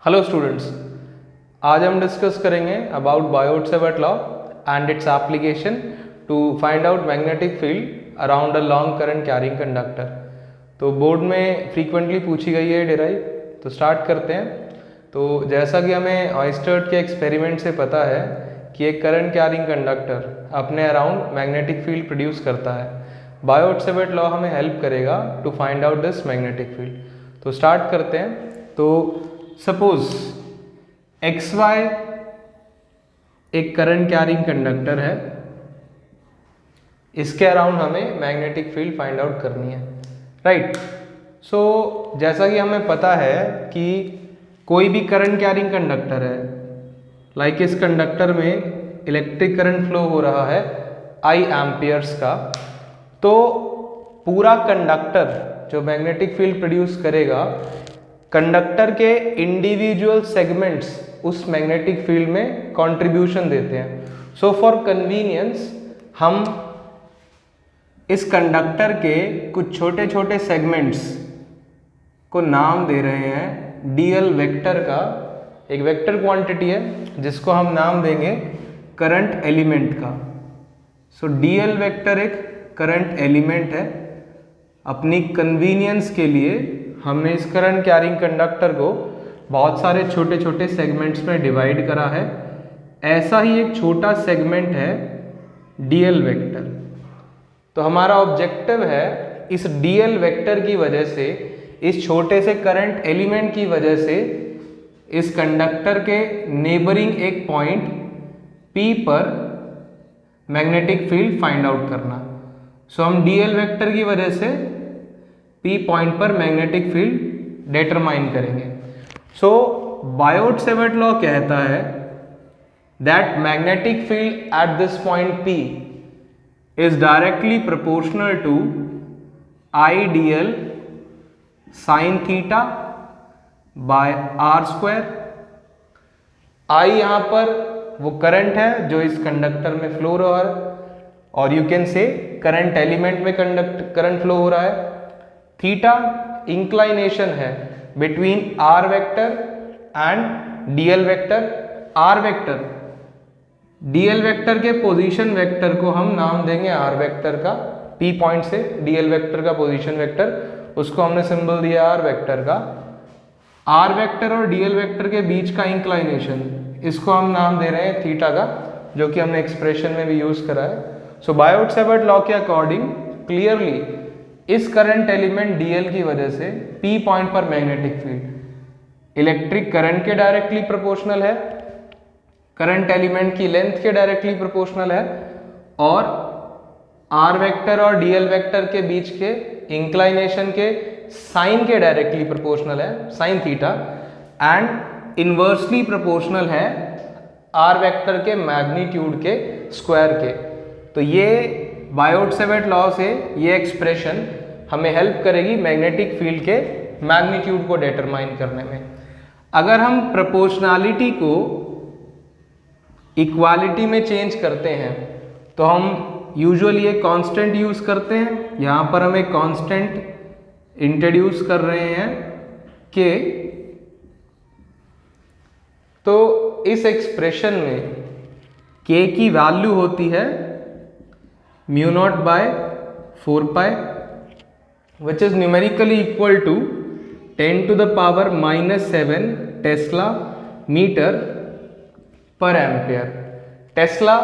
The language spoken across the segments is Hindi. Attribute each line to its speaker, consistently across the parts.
Speaker 1: हेलो स्टूडेंट्स, आज हम डिस्कस करेंगे about Biot Savart law and its application to find out magnetic field around a long current carrying conductor. तो बोर्ड में फ्रीक्वेंटली पूछी गई है डिराइव, तो स्टार्ट करते हैं। तो जैसा कि हमें ऑयस्टर्ड के एक्सपेरिमेंट से पता है कि एक करंट कैरिंग कंडक्टर अपने अराउंड मैग्नेटिक फील्ड प्रोड्यूस करता है। बायोट-सेवर्ट लॉ हमें हेल्प करेगा to find out this magnetic field. तो स्टार्ट करते हैं। तो सपोज XY एक करंट कैरिंग कंडक्टर है, इसके अराउंड हमें मैग्नेटिक फील्ड फाइंड आउट करनी है, राइट। सो जैसा कि हमें पता है कि कोई भी करंट कैरिंग कंडक्टर है, लाइक इस कंडक्टर में इलेक्ट्रिक करंट फ्लो हो रहा है I एम्पियर्स का, तो पूरा कंडक्टर जो मैग्नेटिक फील्ड प्रोड्यूस करेगा, कंडक्टर के इंडिविजुअल सेगमेंट्स उस मैग्नेटिक फील्ड में कंट्रीब्यूशन देते हैं। सो फॉर कन्वीनियंस हम इस कंडक्टर के कुछ छोटे छोटे सेगमेंट्स को नाम दे रहे हैं dl वेक्टर का। एक वेक्टर क्वांटिटी है जिसको हम नाम देंगे करंट एलिमेंट का। सो dl वेक्टर एक करंट एलिमेंट है। अपनी कन्वीनियंस के लिए हमने इस करंट कैरिंग कंडक्टर को बहुत सारे छोटे छोटे सेगमेंट्स में डिवाइड करा है। ऐसा ही एक छोटा सेगमेंट है dl वेक्टर। तो हमारा ऑब्जेक्टिव है इस dl वेक्टर की वजह से, इस छोटे से करंट एलिमेंट की वजह से, इस कंडक्टर के नेबरिंग एक पॉइंट P पर मैग्नेटिक फील्ड फाइंड आउट करना। सो हम dl वेक्टर की वजह से P पॉइंट पर मैग्नेटिक फील्ड डिटरमाइन करेंगे। सो बायोट-सेवर्ट लॉ कहता है that magnetic field at this point P is directly proportional to I dl sine theta by r square. I यहाँ पर वो करंट है जो इस कंडक्टर में फ्लो हो रहा है, और you can say current element में करंट फ्लो हो रहा है। थीटा इंक्लाइनेशन है between r vector and dl vector. r vector dl vector के पोजीशन वेक्टर को हम नाम देंगे r वेक्टर का। P पॉइंट से dl वेक्टर का पोजीशन वेक्टर, उसको हमने सिंबल दिया r वेक्टर का। r वेक्टर और dl वेक्टर के बीच का इंक्लाइनेशन, इसको हम नाम दे रहे हैं थीटा का, जो कि हमने एक्सप्रेशन में भी यूज करा है। सो बायोट-सेवर्ट लॉ के अकॉर्डिंग क्लियरली इस करंट एलिमेंट dl की वजह से P पॉइंट पर मैग्नेटिक फील्ड इलेक्ट्रिक करंट के डायरेक्टली प्रोपोर्शनल है, करंट एलिमेंट की लेंथ के डायरेक्टली प्रोपोर्शनल है, और r वेक्टर और dl वेक्टर के बीच के इंक्लाइनेशन के साइन के डायरेक्टली प्रोपोर्शनल है, sine theta, and inversely proportional है r वेक्टर के मैग्नीट्यूड के स्क्वायर के। तो ये बायोट-सेवर्ट लॉ से ये एक्सप्रेशन हमें हेल्प करेगी मैग्नेटिक फील्ड के मैग्नीट्यूड को डिटरमाइन करने में। अगर हम प्रोपोर्शनैलिटी को इक्वालिटी में चेंज करते हैं तो हम यूजुअली एक कांस्टेंट यूज करते हैं। यहाँ पर हम एक कांस्टेंट इंट्रोड्यूस कर रहे हैं k। तो इस एक्सप्रेशन में k की वैल्यू होती है mu naught by 4 pi, which is numerically equal to 10 to the power -7 tesla metre per ampere. Tesla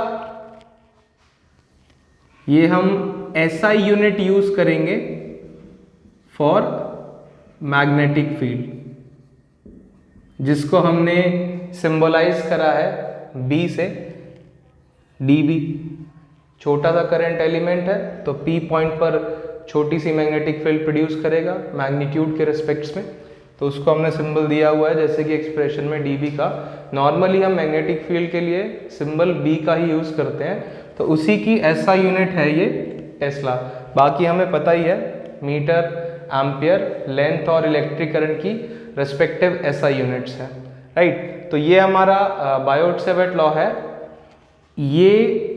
Speaker 1: ये हम SI यूनिट यूज करेंगे फॉर मैग्नेटिक फील्ड, जिसको हमने सिंबलाइज करा है B से। dB छोटा सा करंट एलिमेंट है, तो P पॉइंट पर छोटी सी मैग्नेटिक फील्ड प्रोड्यूस करेगा मैग्नीट्यूड के रिस्पेक्ट्स में, तो उसको हमने सिंबल दिया हुआ है जैसे कि एक्सप्रेशन में dB का। नॉर्मली हम मैग्नेटिक फील्ड के लिए सिंबल B का ही यूज करते हैं, तो उसी की SI यूनिट है ये टेस्ला। बाकी हमें पता ही है मीटर, एम्पियर, लेंथ और इलेक्ट्रिक करंट की रेस्पेक्टिव SI यूनिट्स है, राइट। तो ये हमारा बायोट-सेवर्ट लॉ है। ये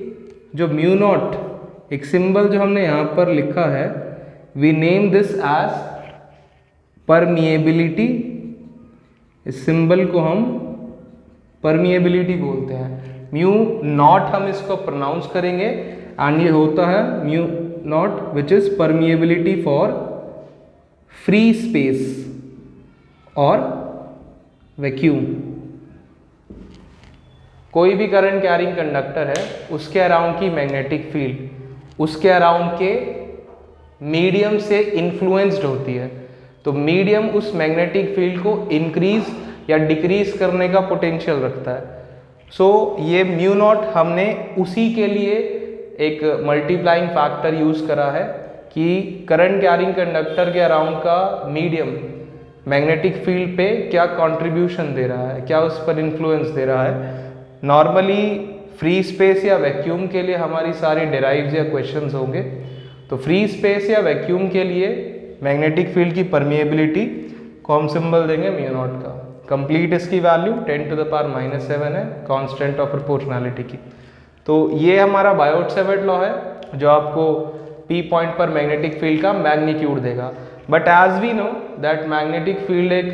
Speaker 1: जो म्यू नॉट एक सिंबल जो हमने यहाँ पर लिखा है, we name this as permeability इस सिंबल को हम परमिएबिलिटी बोलते हैं। म्यू नॉट हम इसको प्रोनाउंस करेंगे एंड ये होता है mu not which is permeability for free space और वैक्यूम। कोई भी करंट कैरिंग कंडक्टर है उसके अराउंड की मैग्नेटिक फील्ड उसके अराउंड के मीडियम से इन्फ्लुएंस्ड होती है। तो मीडियम उस मैग्नेटिक फील्ड को इंक्रीज या डिक्रीज करने का पोटेंशियल रखता है। सो ये म्यू नॉट हमने उसी के लिए एक मल्टीप्लाइंग फैक्टर यूज करा है कि करंट कैरिंग कंडक्टर के अराउंड का मीडियम मैग्नेटिक फील्ड पे क्या कंट्रीब्यूशन दे रहा है, क्या उस पर इन्फ्लुएंस दे रहा है। नॉर्मली फ्री स्पेस या वैक्यूम के लिए हमारी सारी डेराइव्स या क्वेश्चंस होंगे। तो फ्री स्पेस या वैक्यूम के लिए मैग्नेटिक फील्ड की परमिएबिलिटी को हम सिंबल देंगे म्यू नॉट का। कंप्लीट इसकी वैल्यू 10⁻⁻7 है कांस्टेंट ऑफ प्रोपोर्शनैलिटी की। तो ये हमारा बायोट-सेवर्ट लॉ है जो आपको पी पॉइंट पर मैग्नेटिक फील्ड का मैग्नीट्यूड देगा। But as we know that magnetic field एक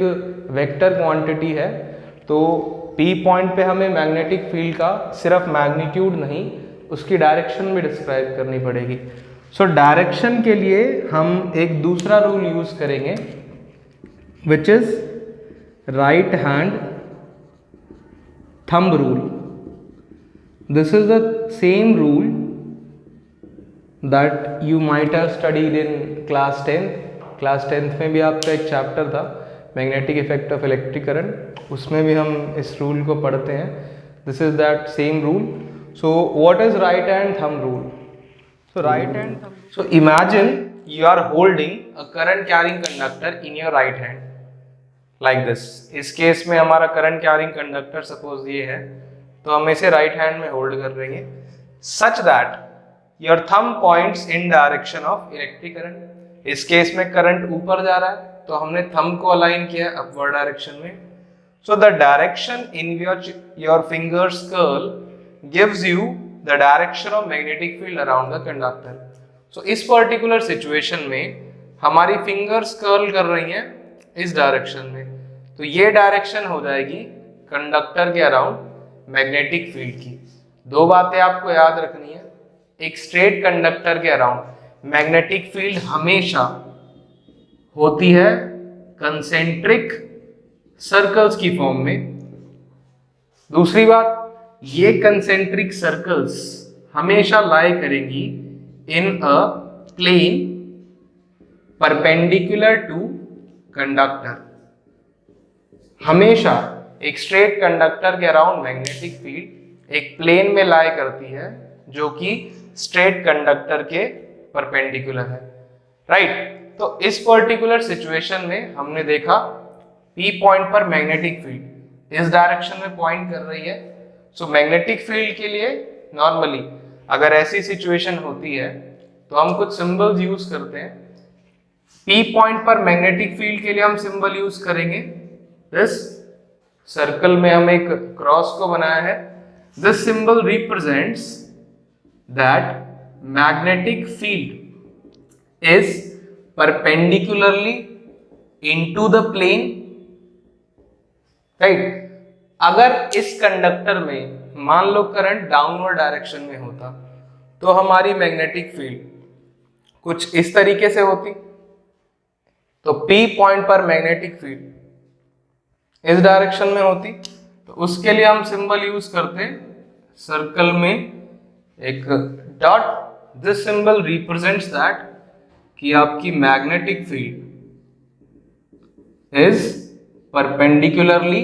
Speaker 1: वेक्टर क्वांटिटी है, तो पी पॉइंट पे हमें मैग्नेटिक फील्ड का सिर्फ मैग्नीट्यूड नहीं उसकी डायरेक्शन भी डिस्क्राइब करनी पड़ेगी। सो डायरेक्शन के लिए हम एक दूसरा रूल यूज करेंगे which is right hand thumb rule. This is the same rule that you might have studied in class 10th। Class 10th में भी आपका एक चैप्टर था magnetic effect of electric current, उसमें भी हम इस रूल को पढ़ते हैं। This is that same rule. So what is right hand thumb rule? So right hand thumb. So imagine you are holding a current carrying conductor in your right hand like this. इस केस में हमारा current carrying conductor suppose ये है, तो हम इसे right hand में hold कर लेंगे such that your thumb points in direction of electric current. इस केस में करंट ऊपर जा रहा है तो हमने थंब को अलाइन किया अपवर्ड डायरेक्शन में। So the direction in which your fingers curl gives you the direction of magnetic field around the conductor. So इस पर्टिकुलर सिचुएशन में हमारी फिंगर्स कर्ल कर रही हैं इस डायरेक्शन में, तो ये डायरेक्शन हो जाएगी कंडक्टर के अराउंड मैग्नेटिक फील्ड की। दो बातें आपको याद रखनी है। एक स्ट्रेट कंडक्टर के अराउंड मैग्नेटिक फील्ड हमेशा होती है कंसेंट्रिक सर्कल्स की फॉर्म में। दूसरी बात, ये कंसेंट्रिक सर्कल्स हमेशा लाई करेंगी इन अ प्लेन परपेंडिकुलर टू कंडक्टर। हमेशा एक स्ट्रेट कंडक्टर के अराउंड मैग्नेटिक फील्ड एक प्लेन में लाई करती है जो कि स्ट्रेट कंडक्टर के परपेंडिकुलर है, राइट। तो इस पर्टिकुलर सिचुएशन में हमने देखा पी पॉइंट पर मैग्नेटिक फील्ड इस डायरेक्शन में पॉइंट कर रही है। सो मैग्नेटिक फील्ड के लिए नॉर्मली अगर ऐसी सिचुएशन होती है तो हम कुछ सिंबल्स यूज करते हैं। पी पॉइंट पर मैग्नेटिक फील्ड के लिए हम सिंबल यूज करेंगे दिस। सर्कल में हम एक क्रॉस को बनाया है। This symbol represents that magnetic field is perpendicularly into the plane, right. अगर इस कंडक्टर में मान लो करंट डाउनवर्ड डायरेक्शन में होता तो हमारी मैग्नेटिक फील्ड कुछ इस तरीके से होती। तो P पॉइंट पर मैग्नेटिक फील्ड इस डायरेक्शन में होती, तो उसके लिए हम सिंबल यूज करते हैं सर्कल में एक dot. This symbol represents that कि आपकी magnetic field is perpendicularly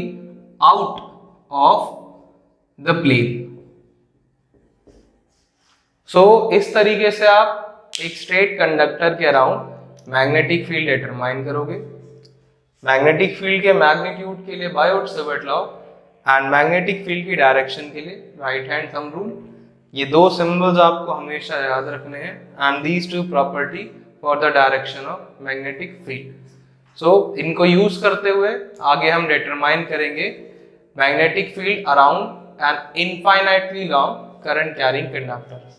Speaker 1: out of the plane. So इस तरीके से आप एक स्ट्रेट कंडक्टर के अराउंड मैग्नेटिक फील्ड डिटरमाइन करोगे। मैग्नेटिक फील्ड के मैग्नीट्यूड के लिए Biot Savart law and magnetic field की डायरेक्शन के लिए राइट हैंड थंब रूल। ये दो सिंबल्स आपको हमेशा याद रखने हैं and these two property for the direction of magnetic field. So इनको यूज करते हुए आगे हम डिटरमाइन करेंगे magnetic field around an infinitely long current carrying conductor.